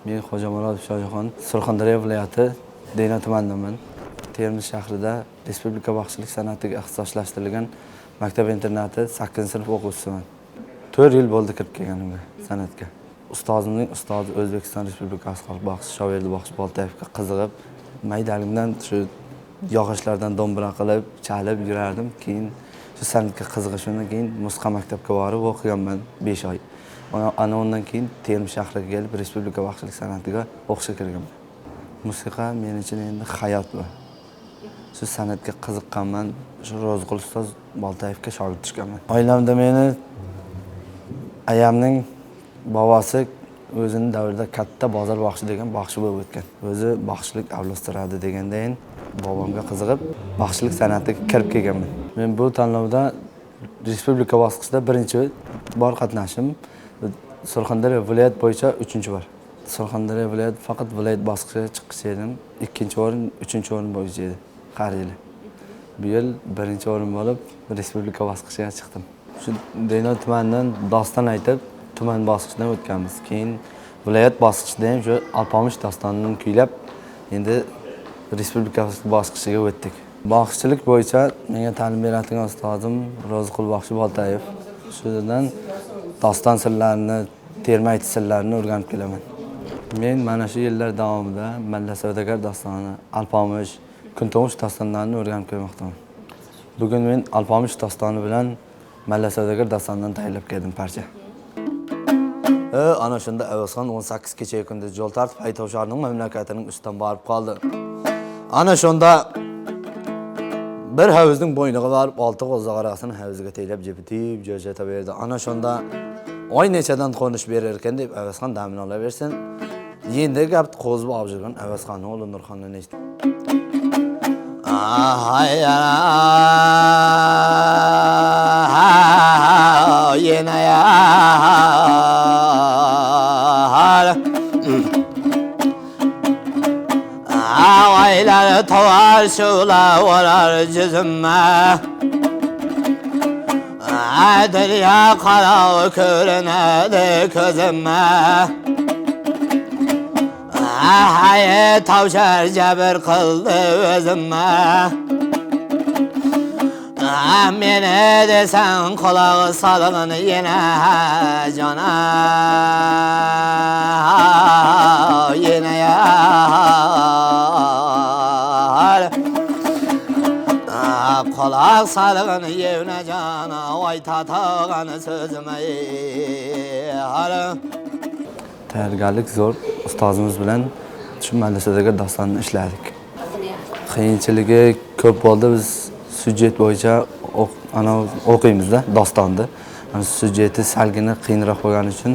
Men Xo'jamurodov Shohjahon, Surxondaryo viloyati Deyna tumanidaman. Termiz shahrida Respublika baxshichilik san'atiga ixtisoslashtirilgan maktab-internati 8-sinf o'quvchisiman. 4 yil bo'ldi kirib kelganimga san'atga. Ustozimning ustozi O'zbekiston Respublikasi xalq baxshi Shoverdi Baxsh Boltayevga qiziqib, maydaligimdan shu yog'ochlardan do'mbira qilib, chalib yurardim. Keyin shu san'atga qiziqishimdan keyin musiqa maktabga borib o'qiganman 5 oy. Ana undan keyin Termiz shahriga kelib Respublika baxshichilik san'atiga o'qishga kirganman. Musiqa men uchun endi hayot bu. Shu san'atga qiziqqanman, shu Ro'zg'ul ustoz Boltayevga shogird tushganman. Oilamda meni ayamning bobosi o'zining davrida katta bozor baxshi degan baxshi bo'lib o'tgan. O'zi baxshilik avlostiradi degandan bobomga qiziqib, baxshilik san'atiga kirib kelganman. Men bu tanlovda respublika bosqichida birinchi bor qatnashim. Surxondaryo viloyat bo'yicha 3-bor. Surxondaryo viloyat faqat viloyat bosqichiga chiqish edim. 2-o'rin, 3-o'rin bo'yicha edi har yili. Bu yil 1-o'rin bo'lib respublika bosqichiga chiqdim. Shu Deyna tumanidan doston aytib, tuman bosqichidan o'tganmiz. Keyin viloyat bosqichida ham shu Alpomish dostonini kuylab, endi respublika bosqichiga o'tdik. Baxshichilik bo'yicha menga ta'lim beradigan ustozim Ro'zg'ul Baxsh Boltayev. Shundan doston sirlarini, terma aytish sirlarini o'rganib kelaman. Men mana shu yillar davomida Malla Savdogar dostoni, Alpomish, Kuntomush dostonlarini o'rganib kelmoqdaman. Bugun men Alpomish dostoni bilan Malla Savdogar dostonidan tayyorlab keldim parcha. Ana shunda Avazxon 18 kecha kunda yo'l tartib Haytovsharning mamlakatining ustidan borib qoldi. Ana shunda bir havuzning bo'yniga borib 6 qo'zg'oq arasini havuziga teylab jepitib jo'jata berdi. Ana shunda oy nechadan qo'nish berar ekan deb Avazxon damin olaversin. Endi gap qo'zib olgan Avazxonning o'g'li Nurxondan eshitdi. Aylar tavar şula varar cizime Derya kara körünedi közüme Haye tavşar cebir kıldı özüme Meni desen kulağı salın yine cana Yine ya Kulak salın yevne cana Vay tatağın sözüme Tayyorgarlik zo'r. Ustozimiz bilan shu madrasadagi dostonni ishladik. Qiyinchiligi ko'p bo'ldi. Biz sujet bo'yicha o'qiymiz-da dostonni. Sujeti salgina qiyinroq bo'lgani uchun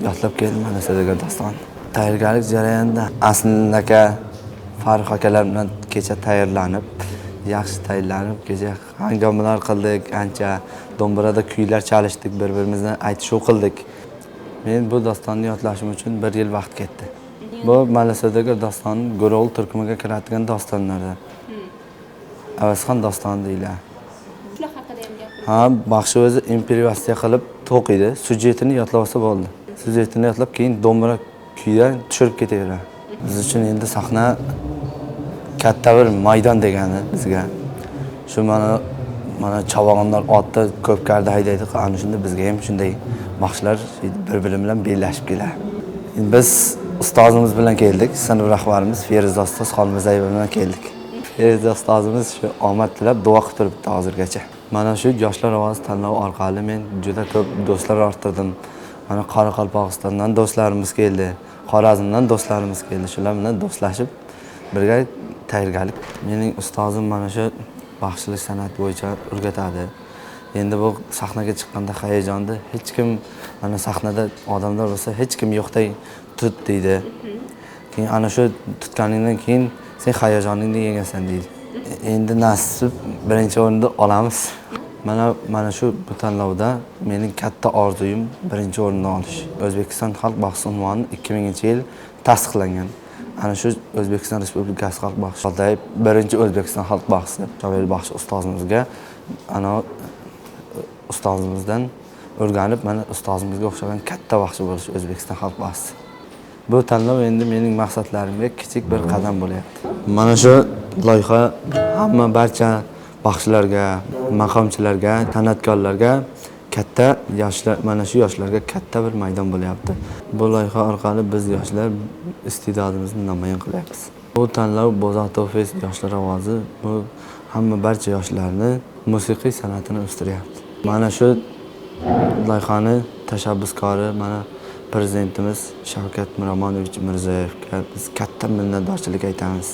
yotlab keldim madrasadagi dostonni. Tayyorgarlik jarayonida Asliddin aka, Farruh akalar bilan kecha tayyorlanib, yaxshi tayyorlanib, kecha hangomalar qildik, ancha do'mbirada kuylar chalishdik, bir-birimizdan aytishuv qildik. Men bu dostonni yodlashim uchun 1 yil vaqt ketdi. Bu madrasadagi doston Go'ro'l turkumiga kiradigan dostonlardan. Avazxon dostoni deyiladi. Shular haqida ham gapiramiz. Ha, baxshi o'zi imperiyatsiya qilib to'qiydi, sujetini yodlasa bo'ldi. Sujetini yodlab keyin do'mbira kuydan tushirib ketaveradi. Biz uchun endi sahna katta bir maydon degani bizga. Shu mana chavog'onlar otda ko'pkarda haydaydi. Ana shunda bizga ham shunday baxshilar bir-biri bilan bellashib keladi. Biz ustozimiz bilan keldik. Sinf rahbarimiz Feruza ustoz Xolmazayeva bilan keldik. Feruza ustozimiz shu omad tilab duo qilib turibdi hozirgacha. Mana shu yoshlar ovozi tanlovi orqali men juda ko'p do'stlar orttirdim. Mana Qoraqalpog'istondan do'stlarimiz keldi, Xorazmdan do'stlarimiz keldi. Shular bilan do'stlashib birga tayyorgarlik. Mening ustozim mana shu baxshilik san'at bo'yicha o'rgatadi. Endi bu sahnaga chiqqanda hayajonni hech kim mana sahnada odamlar bo'lsa hech kim yo'qday tut deydi. Keyin ana shu tutganingdan keyin sen hayajoningni yengasan deydi. Endi nasib 1-o'rinni olamiz. Mana shu bu tanlovda mening katta orzuyim 1-o'rinni olish. O'zbekiston xalq baxshi unvoni 2000-yil tasdiqlangan. Ana shu O'zbekiston Respublikasi xalq baxshi Boltayev 1-O'zbekiston xalq baxshi Shoverdi Baxsh ustozimizga ana ustozimizdan o'rganib, mana ustozimizga o'xshagan katta baxshi bo'lish O'zbekiston xalq baxshi. Bu tanlov endi mening maqsadlarimga kichik bir qadam bo'lyapti. Mana shu loyiha hamma barcha baxshilarga, maqomchilarga, san'atkorlarga katta yoshlar, mana shu yoshlarga katta bir maydon bo'lyapti. Bu loyiha orqali biz yoshlar iste'dodimizni namoyon qilyapmiz. Bu tanlov Bozortov Fest yoshlar ovozi bu hamma barcha yoshlarni musiqiy san'atini o'stiryapti. Mana shu loyihani tashabbuskori mana prezidentimiz Shavkat Miromonovich Mirziyoyevga biz katta minnatdorchilik aytamiz.